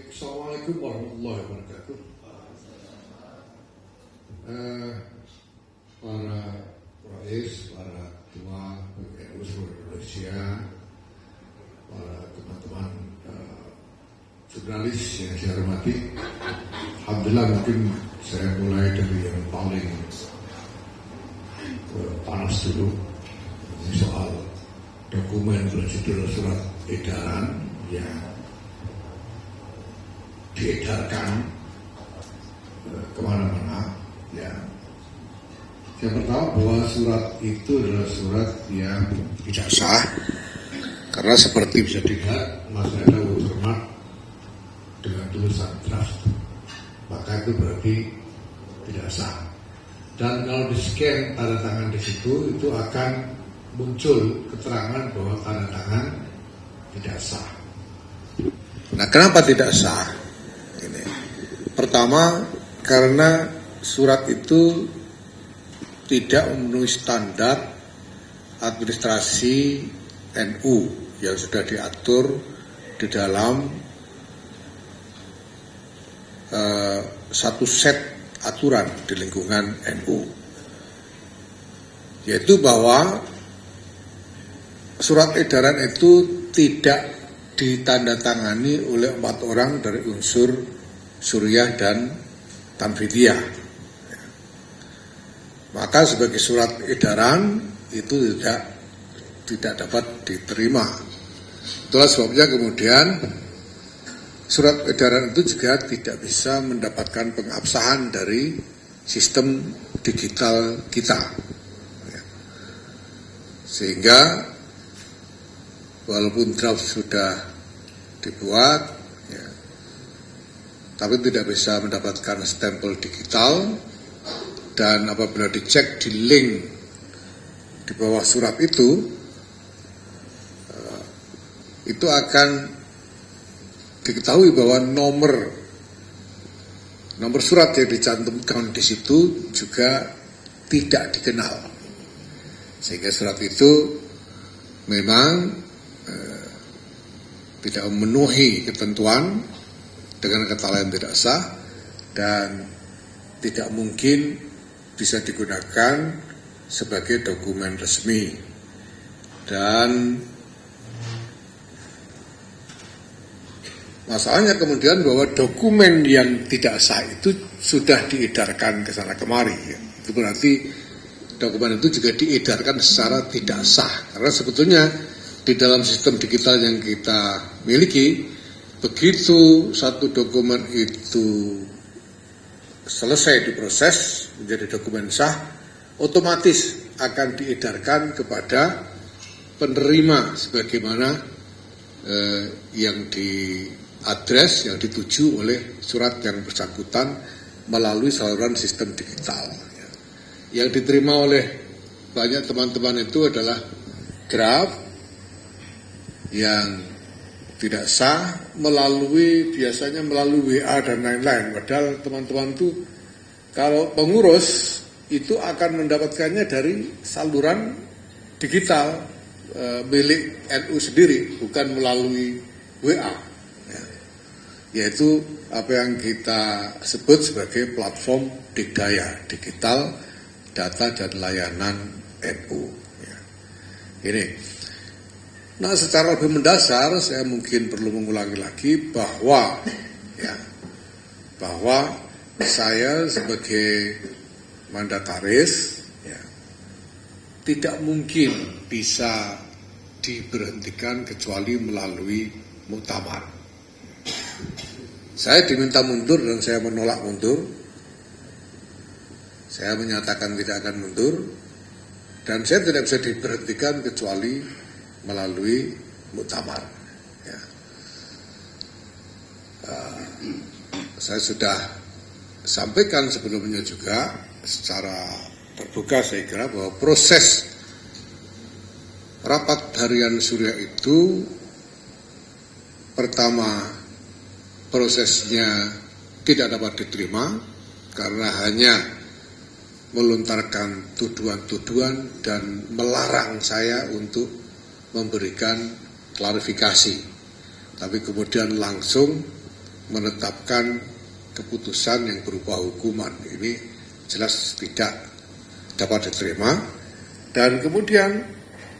Assalamualaikum warahmatullahi wabarakatuh. Para rais, para ketua PBNU seluruh Indonesia, para teman-teman jurnalis yang saya hormati, alhamdulillah mungkin saya mulai dari yang paling panas dulu, ini soal dokumen berjudul surat edaran yang diedarkan kemana-mana. Ya, yang pertama bahwa surat itu adalah surat yang tidak sah, karena seperti bisa dilihat masih ada watermark dengan tulisan draft, maka itu berarti tidak sah. Dan kalau di scan tanda tangan di situ, itu akan muncul keterangan bahwa tanda tangan tidak sah. Nah, kenapa tidak sah? Ini pertama, karena surat itu tidak memenuhi standar administrasi NU yang sudah diatur di dalam satu set aturan di lingkungan NU, yaitu bahwa surat edaran itu tidak ditandatangani oleh 4 orang dari unsur Suriah dan Tanfidiyah. Maka sebagai surat edaran itu tidak dapat diterima. Itulah sebabnya kemudian surat edaran itu juga tidak bisa mendapatkan pengabsahan dari sistem digital kita. Sehingga walaupun draft sudah dibuat, ya, tapi tidak bisa mendapatkan stempel digital. Dan apabila dicek di link di bawah surat itu akan diketahui bahwa nomor surat yang dicantumkan di situ juga tidak dikenal, sehingga surat itu memang tidak memenuhi ketentuan, dengan kata lain tidak sah, dan tidak mungkin bisa digunakan sebagai dokumen resmi. Dan masalahnya kemudian bahwa dokumen yang tidak sah itu sudah diedarkan ke sana kemari. Itu berarti dokumen itu juga diedarkan secara tidak sah, karena sebetulnya di dalam sistem digital yang kita miliki, begitu satu dokumen itu selesai diproses menjadi dokumen sah, otomatis akan diedarkan kepada penerima sebagaimana yang diadres, yang dituju oleh surat yang bersangkutan melalui saluran sistem digital. Yang diterima oleh banyak teman-teman itu adalah draft yang tidak sah, biasanya melalui WA dan lain-lain. Padahal teman-teman itu kalau pengurus itu akan mendapatkannya dari saluran digital milik NU sendiri, bukan melalui WA, ya. Yaitu apa yang kita sebut sebagai platform Digdaya, digital data dan layanan NU, ya. Ini. Nah, secara lebih mendasar saya mungkin perlu mengulangi lagi bahwa saya sebagai mandataris, ya, tidak mungkin bisa diberhentikan kecuali melalui muktamar. Saya diminta mundur dan saya menolak mundur. Saya menyatakan tidak akan mundur, dan saya tidak bisa diberhentikan kecuali melalui muktamar. Ya. Saya sudah sampaikan sebelumnya juga secara terbuka, saya kira, bahwa proses rapat harian Suriah itu pertama prosesnya tidak dapat diterima karena hanya melontarkan tuduhan-tuduhan dan melarang saya untuk memberikan klarifikasi, tapi kemudian langsung menetapkan keputusan yang berupa hukuman. Ini jelas tidak dapat diterima. Dan kemudian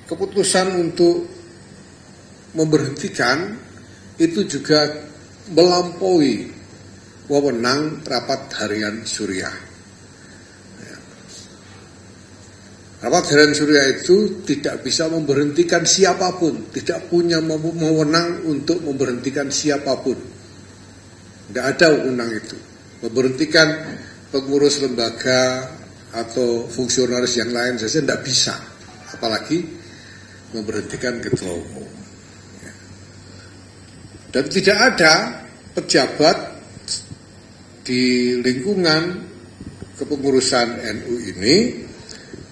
keputusan untuk memberhentikan itu juga melampaui wewenang rapat harian Suriah. Rapat harian Suriah itu tidak bisa memberhentikan siapapun, tidak punya wewenang untuk memberhentikan siapapun. Tidak ada wewenang itu. Memberhentikan pengurus lembaga atau fungsionaris yang lain saja tidak bisa, apalagi memberhentikan ketua umum. Dan tidak ada pejabat di lingkungan kepengurusan NU ini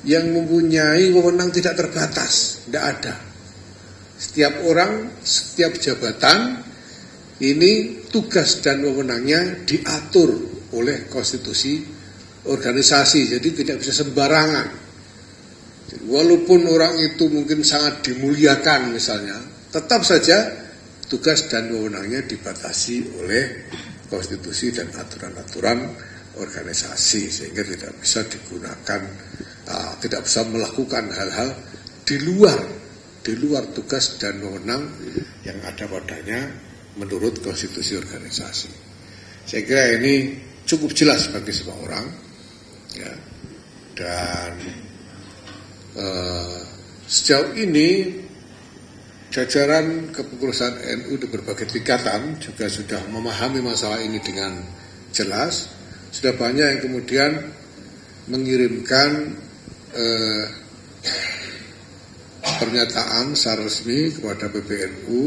yang mempunyai wewenang tidak terbatas. Tidak ada. Setiap orang, setiap jabatan ini tugas dan wewenangnya diatur oleh konstitusi organisasi. Jadi tidak bisa sembarangan. Walaupun orang itu mungkin sangat dimuliakan misalnya, tetap saja tugas dan wewenangnya dibatasi oleh konstitusi dan aturan-aturan organisasi, sehingga tidak bisa digunakan, tidak bisa melakukan hal-hal di luar tugas dan wewenang yang ada padanya menurut konstitusi organisasi. Saya kira ini cukup jelas bagi semua orang, ya. Dan sejauh ini jajaran kepengurusan NU di berbagai tingkatan juga sudah memahami masalah ini dengan jelas. Sudah banyak yang kemudian mengirimkan pernyataan secara resmi kepada PBNU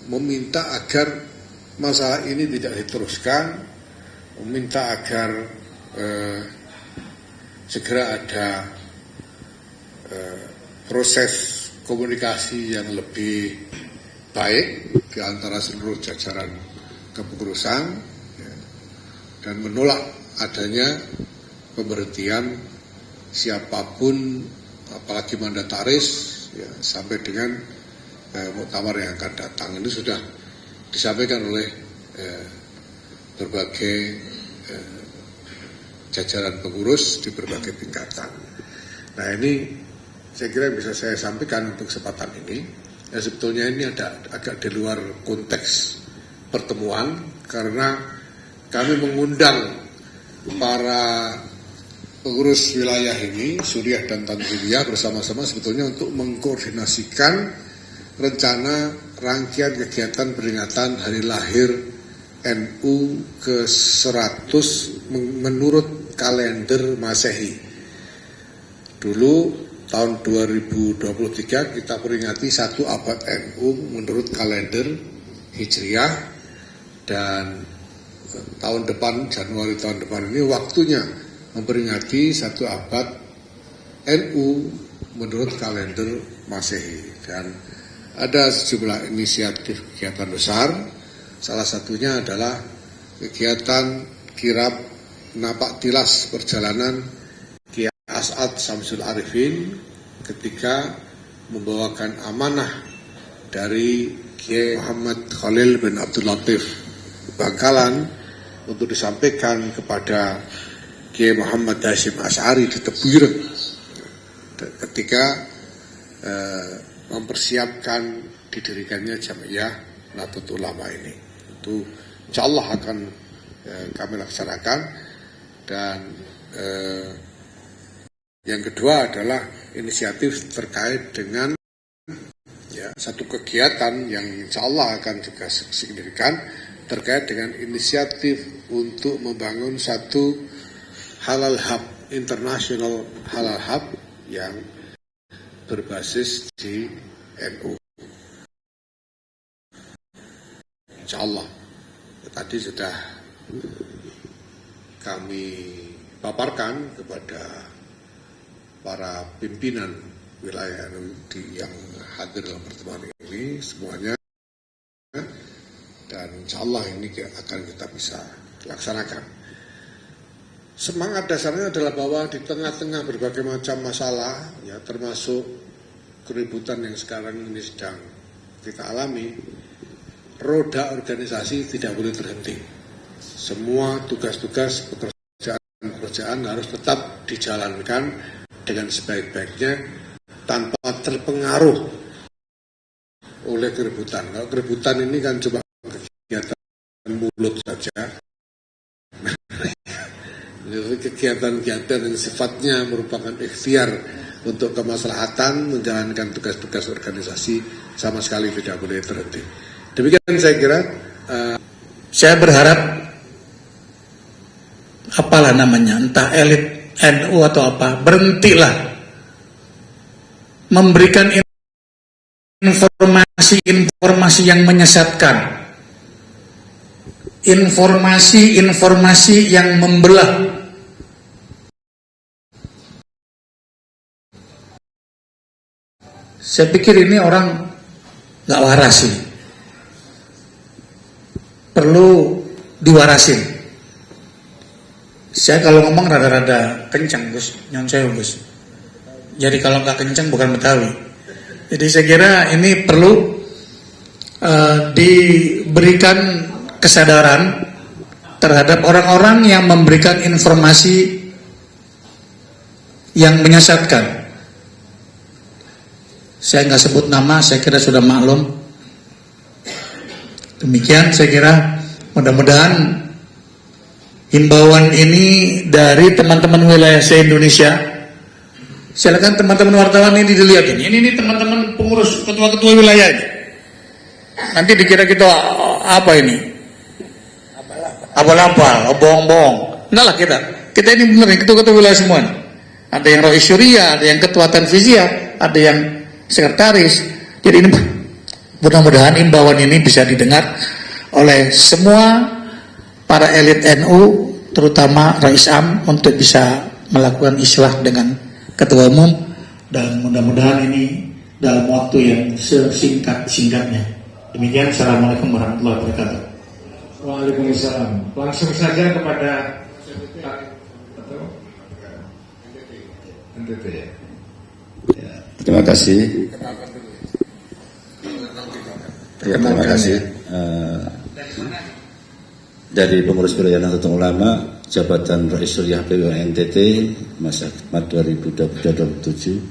meminta agar masalah ini tidak diteruskan, meminta agar segera ada proses komunikasi yang lebih baik di antara seluruh jajaran kepengurusan, ya, dan menolak adanya pemberhentian siapapun, apalagi mandataris, ya, sampai dengan muktamar yang akan datang. Ini sudah disampaikan oleh berbagai jajaran pengurus di berbagai tingkatan. Nah, ini saya kira bisa saya sampaikan untuk kesempatan ini. Ya, sebetulnya ini agak di luar konteks pertemuan, karena kami mengundang para pengurus wilayah ini, Suriah dan Tanzania, bersama-sama sebetulnya untuk mengkoordinasikan rencana rangkaian kegiatan peringatan hari lahir NU ke-100 menurut kalender Masehi. Dulu tahun 2023 kita peringati 1 abad NU menurut kalender Hijriah, dan tahun depan, Januari tahun depan ini waktunya memperingati 1 abad NU menurut kalender Masehi. Dan ada sejumlah inisiatif kegiatan besar, salah satunya adalah kegiatan kirab napak tilas perjalanan As'ad Samsul Arifin ketika membawakan amanah dari Kiai Muhammad Khalil bin Abdul Latif Bangkalan untuk disampaikan kepada Kiai Muhammad Hashim Asy'ari di Tebireng ketika mempersiapkan didirikannya Jamiah Nahdlatul Ulama ini. Itu insyaallah akan kami laksanakan. Dan yang kedua adalah inisiatif terkait dengan satu kegiatan yang insya Allah akan juga signifikan terkait dengan inisiatif untuk membangun satu halal hub, international halal hub yang berbasis di NU. Insya Allah tadi sudah kami paparkan kepada para pimpinan wilayah yang hadir dalam pertemuan ini semuanya, dan insya Allah ini akan kita bisa laksanakan. Semangat dasarnya adalah bahwa di tengah-tengah berbagai macam masalah, ya, termasuk keributan yang sekarang ini sedang kita alami, roda organisasi tidak boleh terhenti. semua tugas-tugas pekerjaan harus tetap dijalankan dengan sebaik-baiknya tanpa terpengaruh oleh keributan. Kalau keributan ini kan cuma kegiatan mulut saja. Kegiatan-kegiatan yang sifatnya merupakan ikhtiar untuk kemaslahatan menjalankan tugas-tugas organisasi sama sekali tidak boleh terhenti. Demikian saya kira. Saya berharap apalah namanya, entah elit NU atau apa, berhentilah memberikan informasi-informasi yang menyesatkan, informasi-informasi yang membelah. Saya pikir ini orang nggak waras sih, perlu diwarasin. Saya kalau ngomong rada-rada kencang, Gus, nyon sewu, Gus. Jadi kalau nggak kencang bukan Betawi. Jadi saya kira ini perlu diberikan kesadaran terhadap orang-orang yang memberikan informasi yang menyesatkan. Saya nggak sebut nama, saya kira sudah maklum. Demikian saya kira, mudah-mudahan himbauan ini dari teman-teman wilayah se-Indonesia. Silakan teman-teman wartawan ini dilihat ini teman-teman pengurus ketua-ketua wilayah ini. Nanti dikira kita apa ini? Abal-abal, bohong-bohong. Enggak lah kita ini benar ketua-ketua wilayah semua. Ada yang Rois Syuriah, ada yang ketua Tanfiziyah, ada yang sekretaris. Jadi ini mudah-mudahan imbauan ini bisa didengar oleh semua para elit NU, terutama Rais Am, untuk bisa melakukan islah dengan ketua umum, dan mudah-mudahan ini dalam waktu yang sesingkat-singkatnya. Demikian, Assalamualaikum warahmatullahi wabarakatuh. Waalaikumsalam. Langsung saja kepada Pak NTT ya. Terima kasih. Ya, terima kasih. Dari pengurus wilayah Nahdlatul Ulama, jabatan Rais Syuriah PWN NTT, masa khidmat 2027.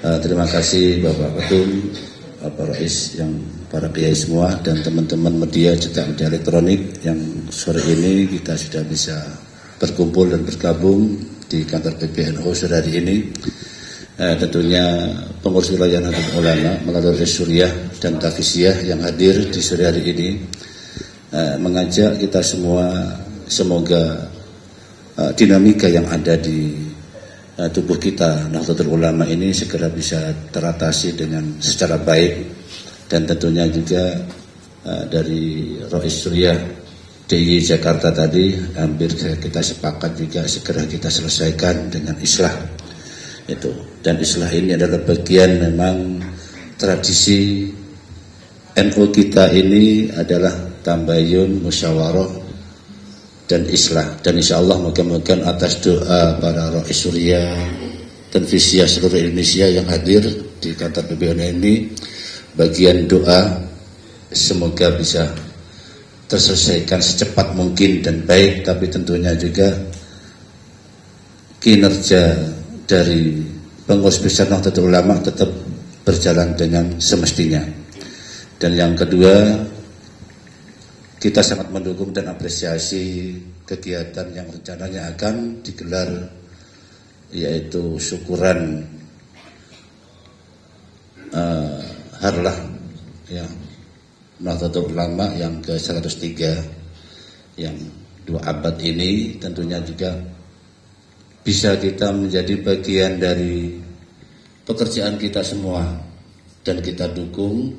Terima kasih Bapak Ketum, Bapak Rais, yang para kiai semua, dan teman-teman media cetak media elektronik yang sore ini kita sudah bisa berkumpul dan bergabung di kantor PBNU sore hari ini. Tentunya pengurus wilayah Nahdlatul Ulama melalui Rais Syuriah dan Tanfiziyah yang hadir di sore hari ini mengajak kita semua, semoga dinamika yang ada di tubuh kita Nahdlatul Ulama ini segera bisa teratasi dengan secara baik, dan tentunya juga dari Rais Syuriah DIY Jakarta tadi hampir kita sepakat juga segera kita selesaikan dengan islah itu. Dan islah ini adalah bagian memang tradisi NU kita ini adalah tambayun, musyawarah, dan islah. Dan insya Allah moga-moga atas doa para Rais Syuriah dan Tanfiziyah seluruh Indonesia yang hadir di kantor PBNU ini, bagian doa semoga bisa terselesaikan secepat mungkin dan baik, tapi tentunya juga kinerja dari pengurus besar Nahdlatul Ulama tetap berjalan dengan semestinya. Dan yang kedua, kita sangat mendukung dan apresiasi kegiatan yang rencananya akan digelar, yaitu syukuran harlah ya Nahdlatul Ulama yang ke-103 yang 2 abad ini. Tentunya juga bisa kita menjadi bagian dari pekerjaan kita semua, dan kita dukung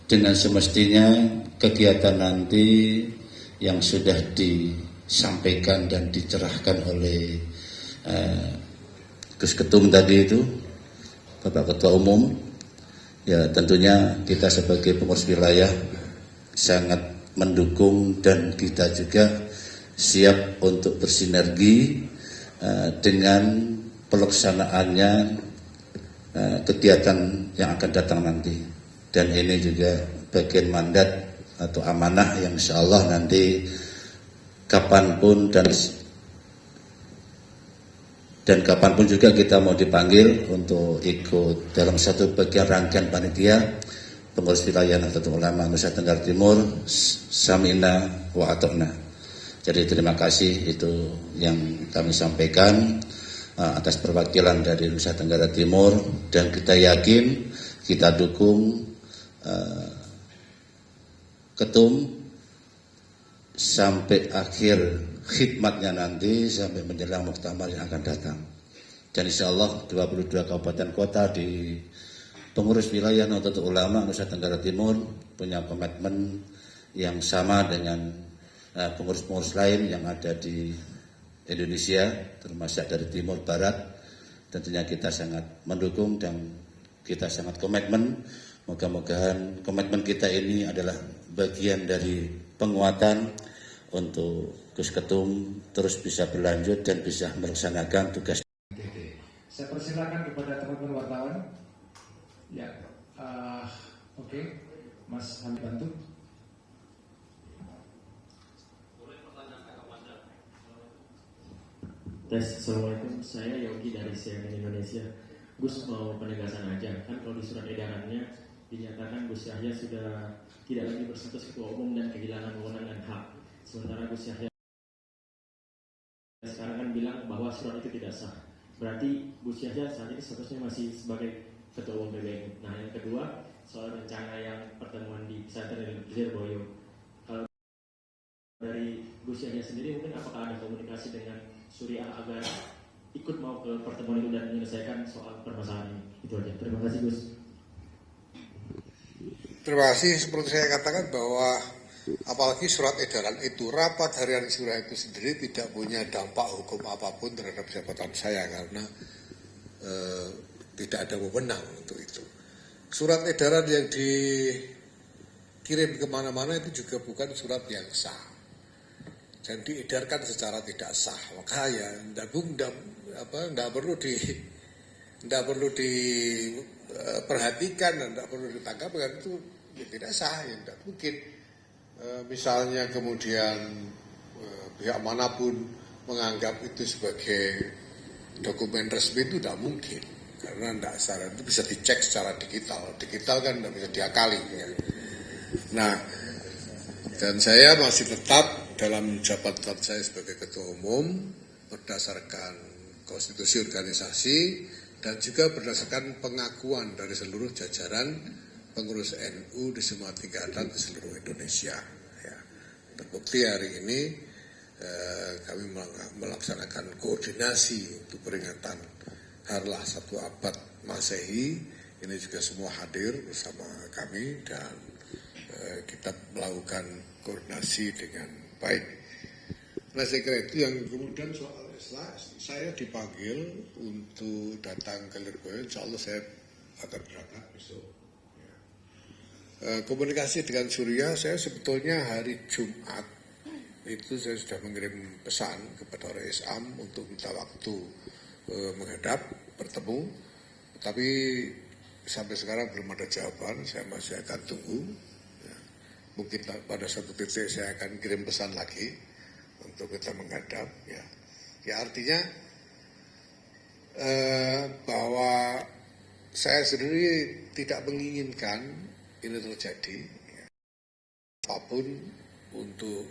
dengan semestinya kegiatan nanti yang sudah disampaikan dan dicerahkan oleh Gus Ketum tadi itu, Bapak Ketua Umum. Ya, tentunya kita sebagai pengurus wilayah sangat mendukung, dan kita juga siap untuk bersinergi dengan pelaksanaannya kegiatan yang akan datang nanti. Dan ini juga bagian mandat atau amanah yang insya Allah nanti kapanpun dan kapanpun juga kita mau dipanggil untuk ikut dalam satu bagian rangkaian panitia pengurus wilayah Nahdlatul Ulama Nusa Tenggara Timur, samina wa atokna. Jadi terima kasih, itu yang kami sampaikan atas perwakilan dari Nusa Tenggara Timur, dan kita yakin, kita dukung ketum sampai akhir khidmatnya nanti, sampai menjelang muktamar yang akan datang. Dan insya Allah 22 kabupaten kota di pengurus wilayah Nahdlatul Ulama Nusa Tenggara Timur punya komitmen yang sama dengan pengurus-pengurus lain yang ada di Indonesia, termasuk dari timur barat. Tentunya kita sangat mendukung dan kita sangat komitmen. Moga-mogahan komitmen kita ini adalah bagian dari penguatan untuk Gus Ketum terus bisa berlanjut dan bisa melaksanakan tugas. Saya persilakan kepada teman-teman wartawan. Ya, oke. Mas Hamid bantu. Assalamualaikum, saya Yogi dari CNN Indonesia. Gus mau penegasan aja, kan kalau di surat edarannya dinyatakan Gus Yahya sudah tidak lagi berstatus ketua umum dan kehilangan wewenang dan hak. Sementara Gus Yahya sekarang kan bilang bahwa surat itu tidak sah. Berarti Gus Yahya saat ini statusnya masih sebagai ketua umum PBNU. Nah, yang kedua soal rencana yang pertemuan di pesantren Lirboyo. Kalau dari Gus Yahya sendiri mungkin apakah ada komunikasi dengan Suriah agar ikut mau ke pertemuan itu dan menyelesaikan soal permasalahan ini? Itu aja. Terima kasih Gus. Terima kasih. Seperti saya katakan bahwa apalagi surat edaran itu, rapat harian surah itu sendiri tidak punya dampak hukum apapun terhadap jabatan saya karena tidak ada wewenang untuk itu. Surat edaran yang dikirim kemana-mana itu juga bukan surat yang sah dan diedarkan secara tidak sah. Maka ya tidak perlu diperhatikan dan tidak perlu ditangkap karena itu ya tidak sah, ya tidak mungkin. Misalnya kemudian pihak manapun menganggap itu sebagai dokumen resmi itu tidak mungkin karena tidak sah, itu bisa dicek secara digital kan tidak bisa diakali ya. Nah, dan saya masih tetap dalam jabatan saya sebagai ketua umum berdasarkan konstitusi organisasi dan juga berdasarkan pengakuan dari seluruh jajaran pengurus NU di semua tingkatan di seluruh Indonesia. Ya. Terbukti hari ini kami melaksanakan koordinasi untuk peringatan Harlah 1 abad Masehi. Ini juga semua hadir bersama kami dan kita melakukan koordinasi dengan baik. Nah, saya kira itu yang kemudian soal Islah, saya dipanggil untuk datang ke Lirboyo. Insya Allah saya akan berangkat besok. Komunikasi dengan Suriah, saya sebetulnya hari Jumat itu saya sudah mengirim pesan kepada Rais Am untuk minta waktu menghadap, bertemu. Tapi sampai sekarang belum ada jawaban, saya masih akan tunggu. Ya. Mungkin pada satu titik saya akan kirim pesan lagi untuk kita menghadap. Ya artinya bahwa saya sendiri tidak menginginkan ini terjadi, ya. Apapun untuk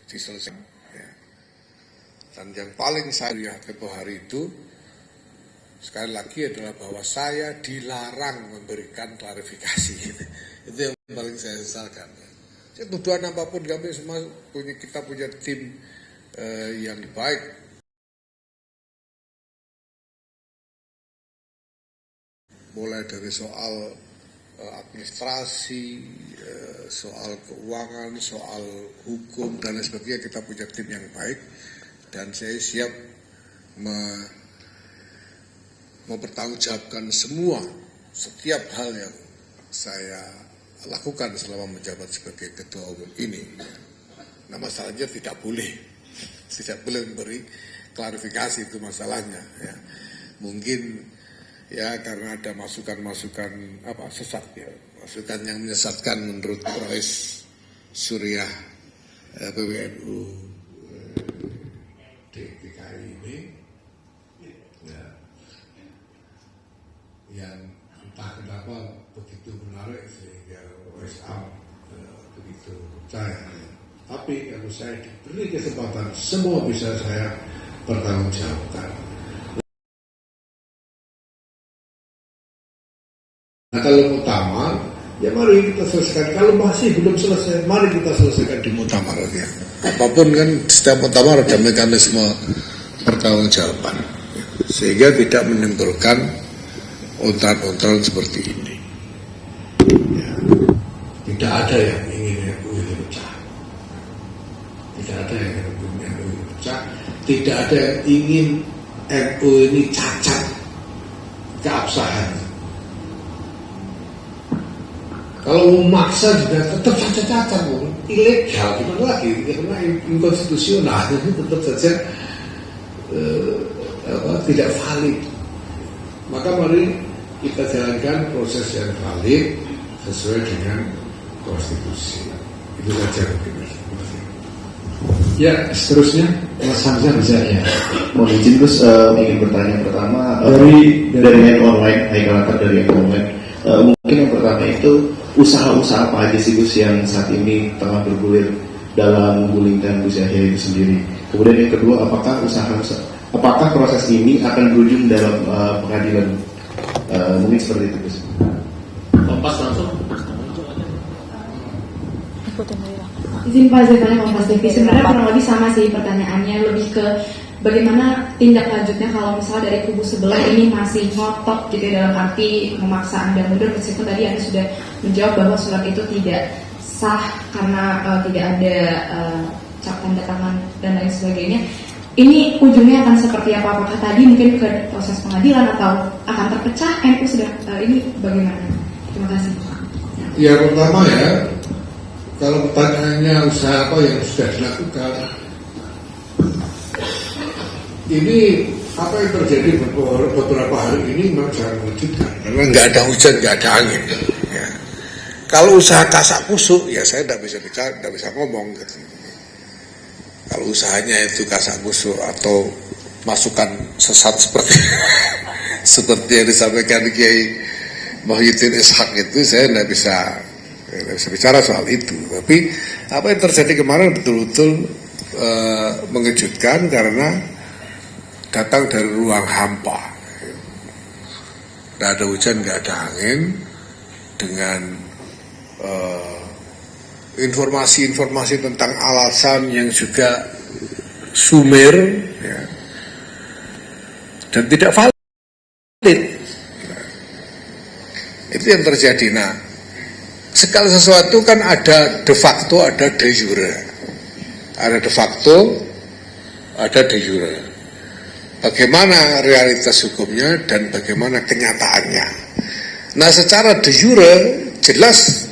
diselesaikan. Ya. Dan yang paling saya tempoh hari itu sekali lagi adalah bahwa saya dilarang memberikan klarifikasi. Itu yang paling saya sesalkan. Ya. Tuduhan apapun kami semua kita punya tim yang baik. Mulai dari soal administrasi, soal keuangan, soal hukum dan lain sebagainya, kita punya tim yang baik dan saya siap mempertanggungjawabkan setiap hal yang saya lakukan selama menjabat sebagai ketua umum ini. Nah, masalahnya tidak boleh memberi klarifikasi, itu masalahnya. Ya. Mungkin ya karena ada masukan-masukan sesat ya, masukan yang menyesatkan menurut Rois Suriah PWNU DKI ini ya, yang entah kenapa begitu menarik sehingga Rois begitu percaya. Tapi kalau saya diberi kesempatan, semua bisa saya pertanggungjawabkan. Nah, kalau muktamar, ya mari kita selesaikan. Kalau masih belum selesai, mari kita selesaikan di muktamar ya. Apapun kan setiap muktamar ada mekanisme pertanggungjawaban, sehingga tidak menimbulkan ontran-ontran seperti ini. Ya. Tidak ada yang ingin NU ini pecah. Tidak ada yang ingin NU ini pecah. Tidak ada yang ingin NU ini cacat keabsahan. Kalau memaksa juga tetap saja cacat, ilegal, gimana lagi? Karena inkonstitusional, itu tetap saja tidak valid. Maka mari kita jalankan proses yang valid sesuai dengan konstitusi. Itu saja mungkin. Ya, seterusnya Mas Hamzah bisa ya. Mohon izin terus ingin bertanya pertama dari online, dari online. Mungkin yang pertama itu usaha-usaha apa aja sih Gus yang saat ini tengah bergulir dalam menggulingkan Gus Yahya itu sendiri. Kemudian yang kedua, apakah proses ini akan berujung dalam pengadilan? Mungkin seperti itu Gus. Kompas langsung. Izin Pak Zevanya Kompas TV. Sebenarnya kurang lebih sama sih pertanyaannya, lebih ke bagaimana tindak lanjutnya kalau misalnya dari kubu sebelah ini masih ngotot gitu dalam arti memaksa Anda mundur, meskipun tadi Anda sudah menjawab bahwa surat itu tidak sah karena tidak ada cap tanda tangan dan lain sebagainya. Ini ujungnya akan seperti apa? Apakah tadi mungkin ke proses pengadilan atau akan terpecah? NU sudah ini bagaimana? Terima kasih. Ya pertama ya, kalau pertanyaannya usaha apa yang sudah dilakukan, ini apa yang terjadi beberapa hari ini memang sangat mengejutkan. Karena nggak ada hujan, nggak ada angin. Ya. Kalau usaha kasak kusuk, ya saya tidak bisa bicara, tidak bisa ngomong. Gitu. Kalau usahanya itu kasak kusuk atau masukan sesat seperti yang disampaikan Kiai Muhyiddin Ishaq itu, saya tidak bisa bicara soal itu. Tapi apa yang terjadi kemarin betul-betul mengejutkan karena datang dari ruang hampa. Tidak ada hujan, nggak ada angin, dengan informasi-informasi tentang alasan yang juga sumir ya, dan tidak valid. Itu yang terjadi. Nah, segala sesuatu kan ada de facto, ada de jure. Ada de facto, ada de jure. Bagaimana realitas hukumnya dan bagaimana kenyataannya. Nah, secara de jure jelas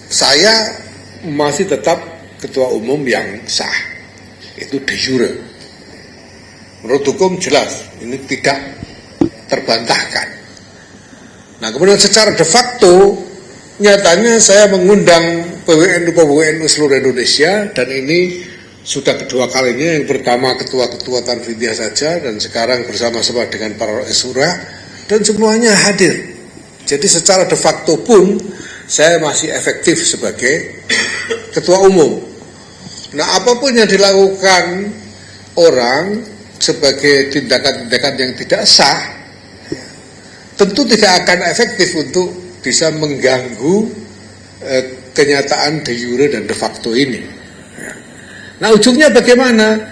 saya masih tetap ketua umum yang sah. Itu de jure. Menurut hukum jelas ini tidak terbantahkan. Nah, kemudian secara de facto nyatanya saya mengundang PWNU seluruh Indonesia, dan ini sudah kedua kalinya. Yang pertama ketua-ketua Tanfidiyah saja, dan sekarang bersama-sama dengan para Surah, dan semuanya hadir. Jadi secara de facto pun saya masih efektif sebagai ketua umum. Nah, apapun yang dilakukan orang sebagai tindakan-tindakan yang tidak sah, tentu tidak akan efektif untuk bisa mengganggu kenyataan de jure dan de facto ini. Nah, ujungnya bagaimana?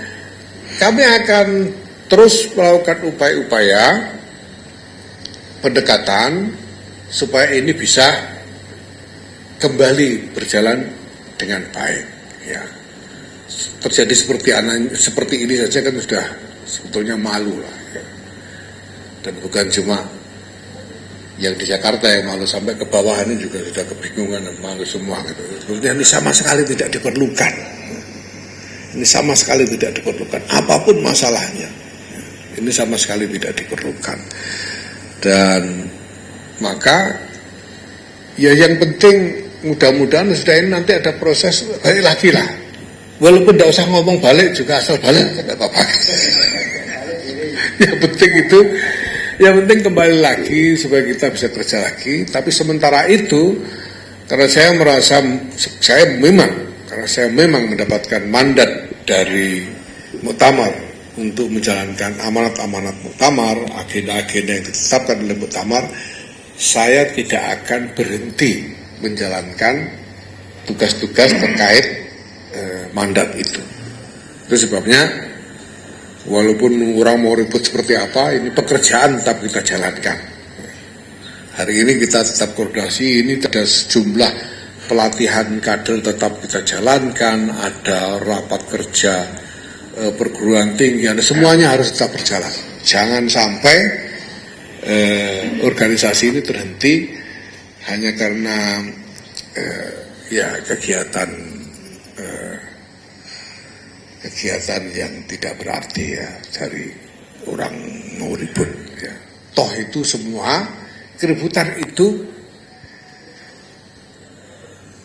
Kami akan terus melakukan upaya-upaya pendekatan supaya ini bisa kembali berjalan dengan baik. Ya. Terjadi seperti ini saja kan sudah sebetulnya malu lah. Ya. Dan bukan cuma yang di Jakarta yang malu, sampai ke bawah ini juga sudah kebingungan dan malu semua gitu. Sebetulnya ini sama sekali tidak diperlukan. Ini sama sekali tidak diperlukan, apapun masalahnya. Ini sama sekali tidak diperlukan. Dan maka ya yang penting mudah-mudahan sudah ini nanti ada proses balik lagi lah. Walaupun tidak usah ngomong balik juga asal balik tidak apa-apa. Yang penting itu, yang penting kembali lagi supaya kita bisa kerja lagi. Tapi sementara itu, karena saya merasa saya memang mendapatkan mandat dari Muktamar untuk menjalankan amanat-amanat Muktamar, agenda-agenda yang ditetapkan oleh Muktamar, saya tidak akan berhenti menjalankan tugas-tugas terkait mandat itu. Itu sebabnya walaupun orang mau ribut seperti apa, ini pekerjaan tetap kita jalankan. Hari ini kita tetap koordinasi, ini ada sejumlah pelatihan kader tetap kita jalankan, ada rapat kerja perguruan tinggi, ada semuanya harus tetap berjalan. Jangan sampai organisasi ini terhenti hanya karena kegiatan yang tidak berarti ya dari orang mau ribut ya. Toh itu semua keributan itu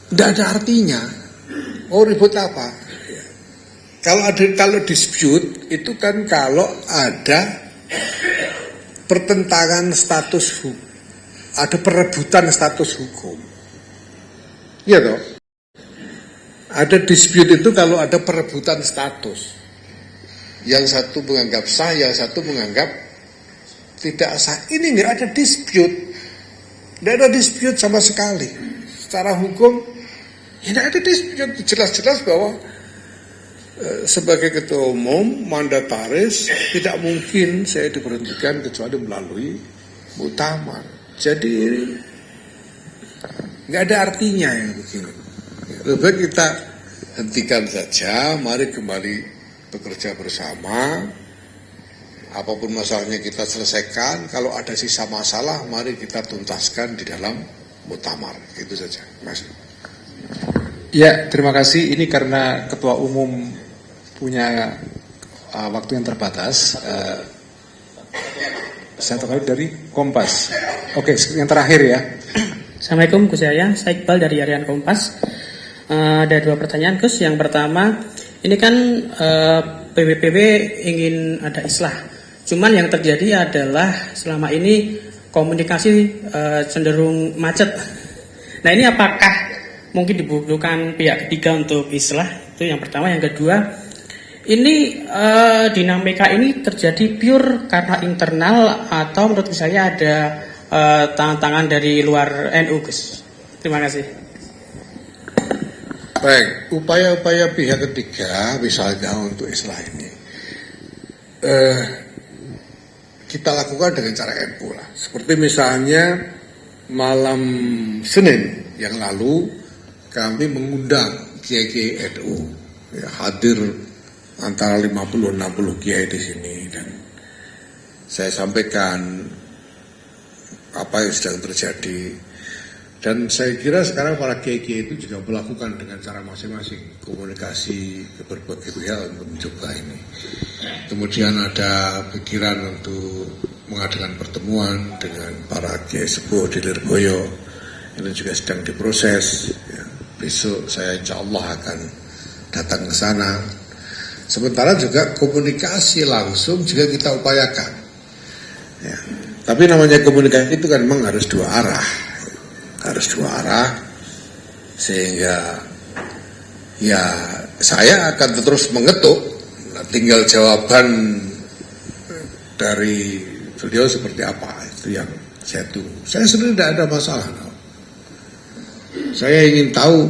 tidak ada artinya. Oh ribut apa? Ya. Kalau dispute itu kan kalau ada pertentangan status hukum, ada perebutan status hukum. Iya toh? Ada dispute itu kalau ada perebutan status. Yang satu menganggap sah, yang satu menganggap tidak sah. Ini nggak ada dispute. Tidak ada dispute sama sekali. Secara hukum, ya tidak ada dispute. Jelas-jelas bahwa sebagai ketua umum, mandataris, tidak mungkin saya diberhentikan kecuali melalui muktamar. Jadi nggak ada artinya yang begini. Lebih baik kita hentikan saja, mari kembali bekerja bersama. Apapun masalahnya kita selesaikan. Kalau ada sisa masalah, mari kita tuntaskan di dalam muktamar. Itu saja. Terima kasih. Ya, terima kasih. Ini karena ketua umum punya waktu yang terbatas. Saya terkait dari Kompas. Oke, yang terakhir ya. Assalamualaikum Gus Yahya, saya Iqbal dari Harian Kompas. Ada dua pertanyaan Gus. Yang pertama, ini kan PBPB ingin ada islah. Cuman yang terjadi adalah selama ini komunikasi cenderung macet. Nah ini apakah mungkin dibutuhkan pihak ketiga untuk islah? Itu yang pertama. Yang kedua, ini dinamika ini terjadi pure karena internal atau menurut saya ada tangan-tangan dari luar NU Gus? Terima kasih. Baik, upaya-upaya pihak ketiga misalnya untuk islah ini kita lakukan dengan cara NU lah. Seperti misalnya malam Senin yang lalu kami mengundang kiai-kiai NU ya, hadir antara 50-60 kiai di sini, dan saya sampaikan apa yang sedang terjadi. Dan saya kira sekarang para kiai-kiai itu juga melakukan dengan cara masing-masing komunikasi ke berbagai pihak untuk mencoba ini. Kemudian ada pikiran untuk mengadakan pertemuan dengan para kiai sepuh di Lirboyo. Itu juga sedang diproses. Ya, besok saya insya Allah akan datang ke sana. Sementara juga komunikasi langsung juga kita upayakan. Ya, tapi namanya komunikasi itu kan memang harus dua arah. Sehingga ya saya akan terus mengetuk. Nah, tinggal jawaban dari beliau seperti apa, itu yang saya tunggu. Saya sebenarnya tidak ada masalah. Saya ingin tahu,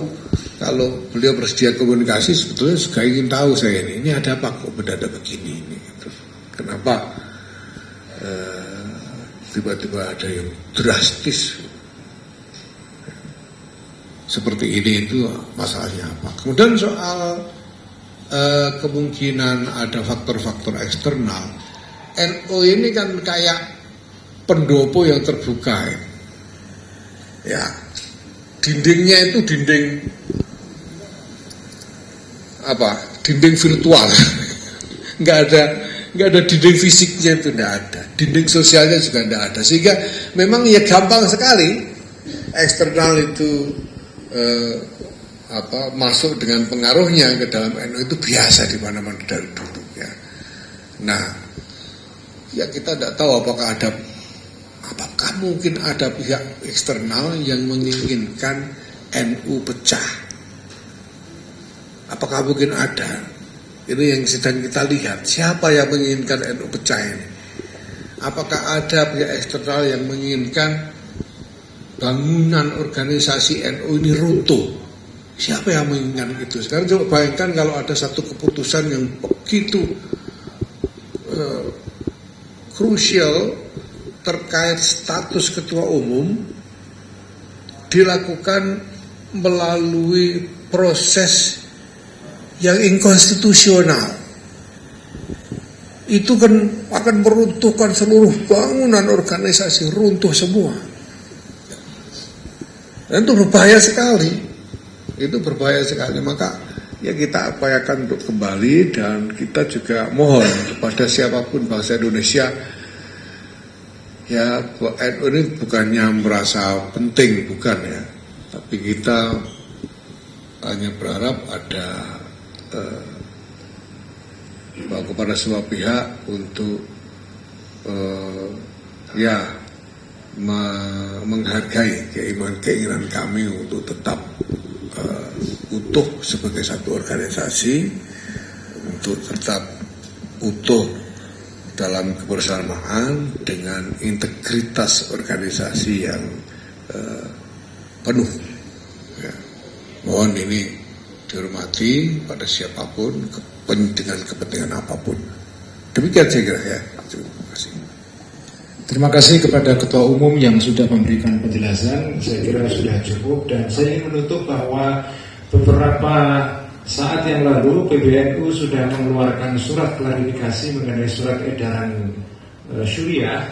kalau beliau bersedia komunikasi, sebetulnya juga ingin tahu saya ini ada apa kok mendadak begini ini. Terus, kenapa tiba-tiba ada yang drastis seperti ini, itu masalahnya apa. Kemudian soal kemungkinan ada faktor-faktor eksternal, NU ini kan kayak pendopo yang terbuka ya. Dindingnya itu dinding dinding virtual. nggak nggak ada dinding fisiknya, itu nggak ada, dinding sosialnya juga nggak ada, sehingga memang ya gampang sekali eksternal itu masuk dengan pengaruhnya ke dalam NU, itu biasa di mana-mana dari dulu ya. Nah, ya kita tidak tahu apakah mungkin ada pihak eksternal yang menginginkan NU pecah. Apakah mungkin ada? Ini yang sedang kita lihat. Siapa yang menginginkan NU pecah ini? Apakah ada pihak eksternal yang menginginkan bangunan organisasi NU ini runtuh? Siapa yang menginginkan itu? Sekarang coba bayangkan kalau ada satu keputusan yang begitu krusial terkait status ketua umum dilakukan melalui proses yang inkonstitusional. Itu kan akan meruntuhkan seluruh bangunan organisasi, runtuh semua. Dan itu berbahaya sekali. Itu berbahaya sekali. Maka ya kita upayakan untuk kembali, dan kita juga mohon kepada siapapun bangsa Indonesia, ya NU ini bukannya merasa penting, bukan ya, tapi kita hanya berharap ada kepada semua pihak untuk menghargai keinginan kami untuk tetap utuh sebagai satu organisasi, untuk tetap utuh dalam kebersamaan dengan integritas organisasi yang penuh. Ya. Mohon ini dihormati pada siapapun dengan kepentingan apapun. Demikian saya kira ya. Terima kasih. Terima kasih kepada Ketua Umum yang sudah memberikan penjelasan. Saya kira sudah cukup, dan saya ingin menutup bahwa beberapa saat yang lalu PBNU sudah mengeluarkan surat klarifikasi mengenai surat edaran Syuriah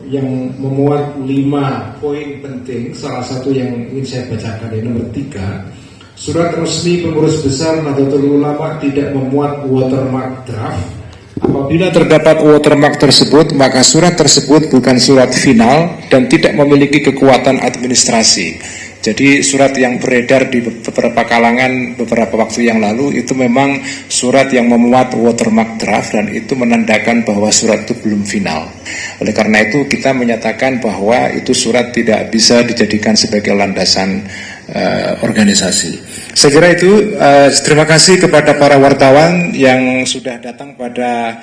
yang memuat 5 poin penting. Salah satu yang ingin saya bacakan ini nomor 3. Surat resmi pengurus besar Nahdlatul Ulama tidak memuat watermark draft. Apabila terdapat watermark tersebut, maka surat tersebut bukan surat final dan tidak memiliki kekuatan administrasi. Jadi surat yang beredar di beberapa kalangan beberapa waktu yang lalu itu memang surat yang memuat watermark draft, dan itu menandakan bahwa surat itu belum final. Oleh karena itu kita menyatakan bahwa itu surat tidak bisa dijadikan sebagai landasan organisasi. Saya kira itu. Terima kasih kepada para wartawan yang sudah datang pada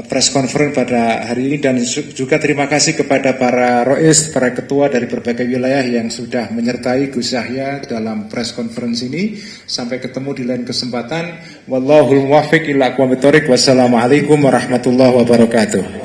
press conference pada hari ini, dan juga terima kasih kepada para rois, para ketua dari berbagai wilayah yang sudah menyertai Gus Yahya dalam press conference ini. Sampai ketemu di lain kesempatan. Wallahul muwaffiq ila aqwamit thoriq. Wassalamualaikum warahmatullahi wabarakatuh.